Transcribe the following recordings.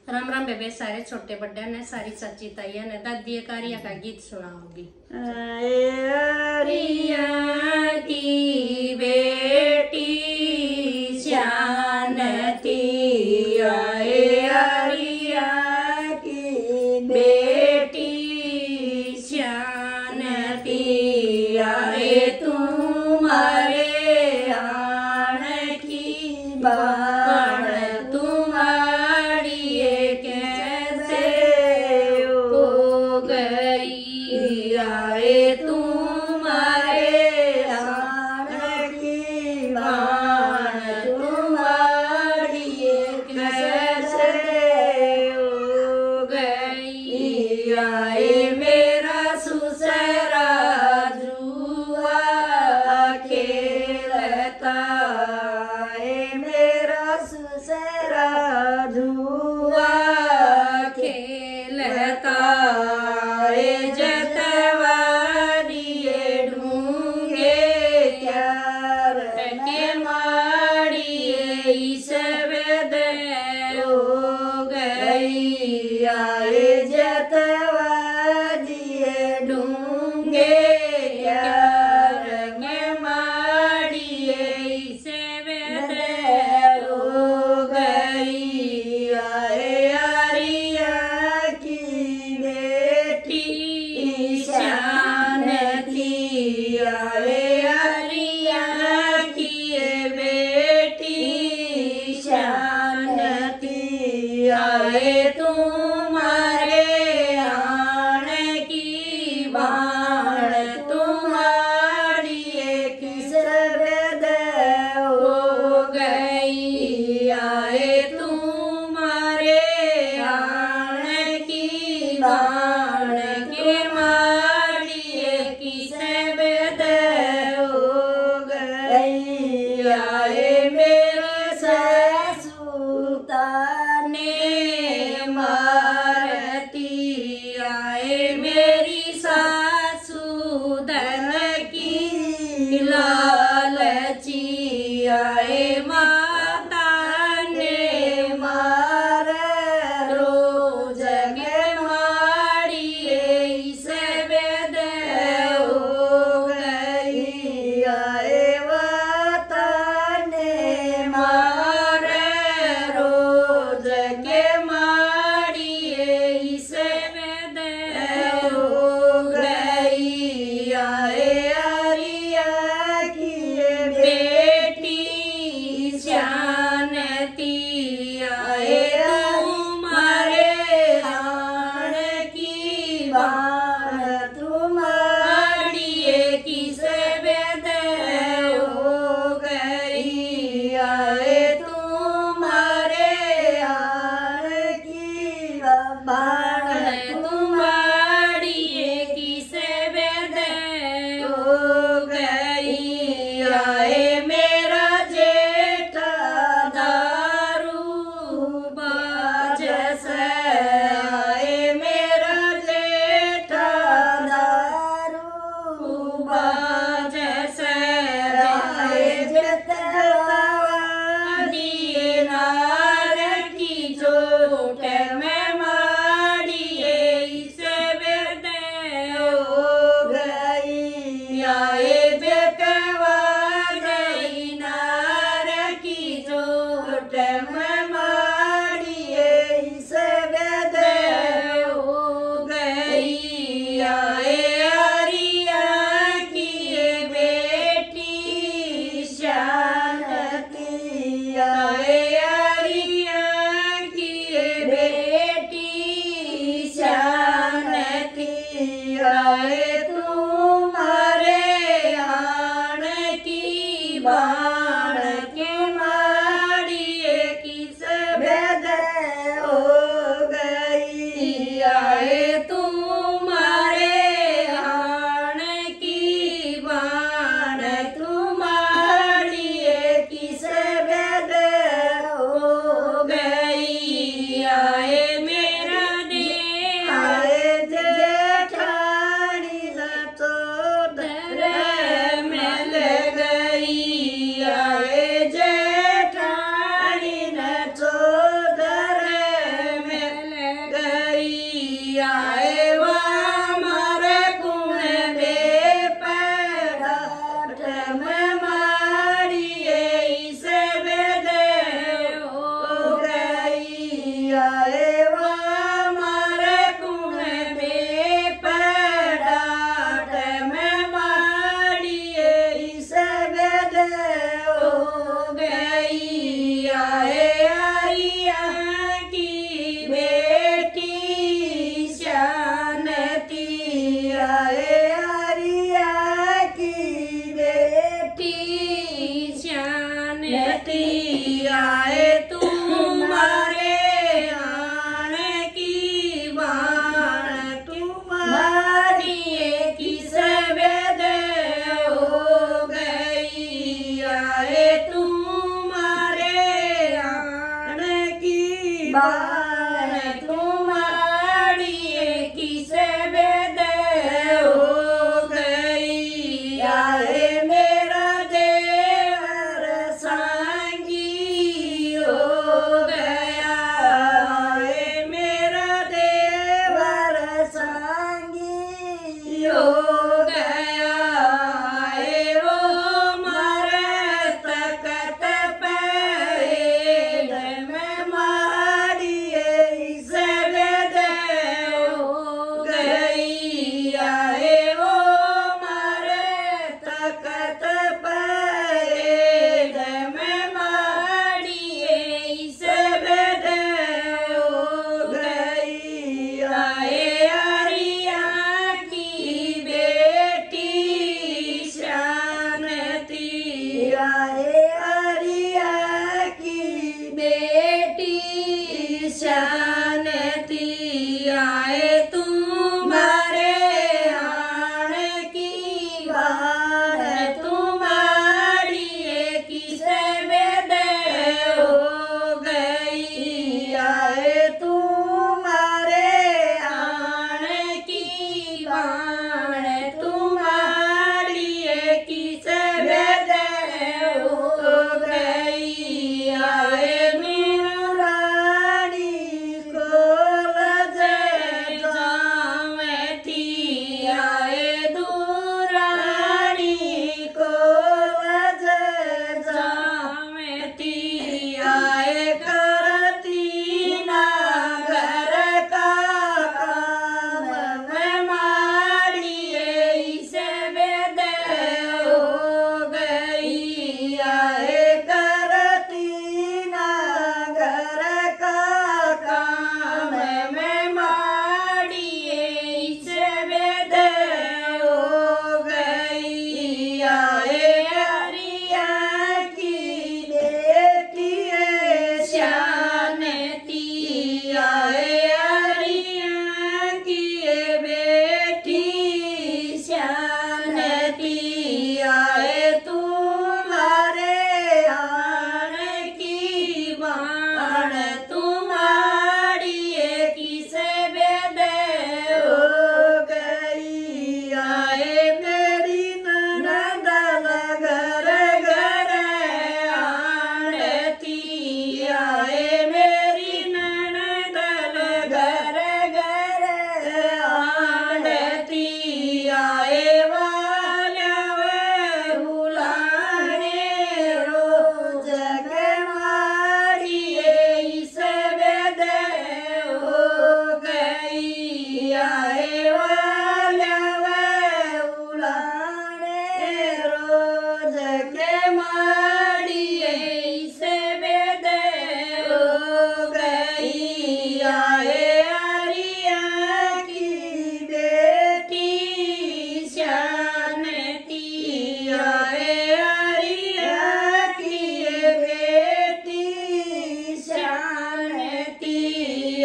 राम राम बेबे सारे छोटे बड़े ने सारी चाची ताइया ने दादी कारिया का गीत सुनाओगी। अरिया की बेटी शान थी, अरिया की बेटी शान थी, आए तुम्हारे आण की बाण तुम्हारी कैसे हो गई, आए तुम्हारे आण की बाण तुम्हारी कैसे हो गई, आए मेरा सुसरा जुआ खेलता, मेरा सुसरा जुआ खेलता, जतवारिये ढूंगे क्यार के मारिये इस वेद हो गई, आए जतवारिये ढूंगे क्यार के मारिये इस वेद हो गई, आए आरिया की बेटी शान थी, आए आरिया की बेटी शान थी, आए तुम्हारे आण की बाण तुम्हारी किस वेद हो गई, आए तुम्हारे आण की बाण के मारिये किस वेद हो गई, आए मेरे ससुता ने मारती, आए मेरी सासू धन की लालची, आए माता ने मार रोज के मारिये इस वेद हो गई, आए माता ने मार रोज के मारिये इस वेद हो गई, आए आरिया की बेटी शान थी, आए तुम्हारे आण की बाण तुम्हारी किस वेद हो गई, आए तुम्हारे आण की बाण तुम्हारी किस वेद हो गई, आए मेरा जेठा दारू बाजस, आए मेरा जेठा दारू बाजस, आए जतवारिये नार की चोट में मारिये इस वेद हो गई, आए बेकवारी नार की चोट में मारिये इस वेद हो गई, आए आरिया की बेटी शान थी, आए आरिया की बेटी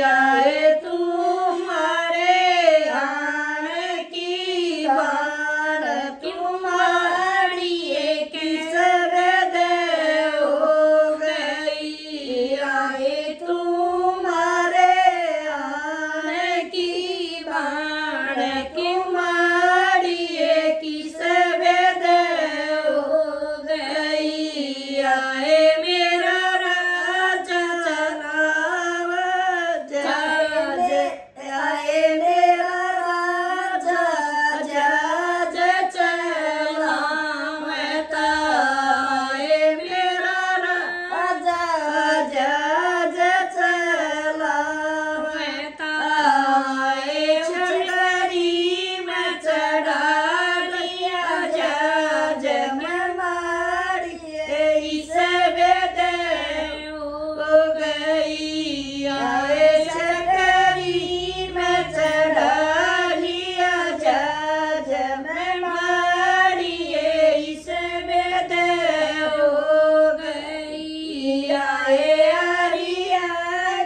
आए तुम्हारे आन की बाण तुम्हारी एक सवेद हो गई। आए तुम्हारे आन की बाण तुम्हारी एक सवेद हो गई। आए मेरा राजा चलाव जहाज, आए मेरा राजा जहाज चलावता। आए मेरा राजा जहाज चलावता। आए चढ़ी में चढ़ा लिया जहाज में मारी सवेद हो गई। आए चढ़ी में चढ़ा लिया जहाज में मारी सवेद हो गई। आए आर्या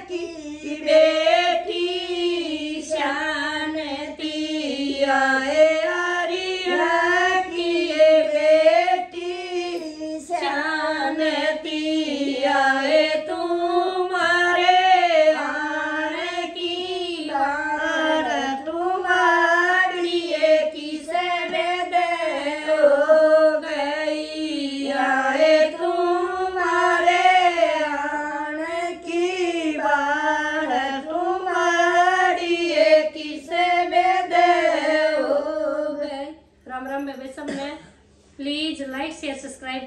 की बेटी शांति, आए आर्या की बेटी शांति। आए तुम्हारे आन की बाण तुम्हारी एक सवेद हो गई। आए तुम्हारे आन की बाण तुम्हारी एक सवेद हो गई। राम राम बेबे सबने। Please like share subscribe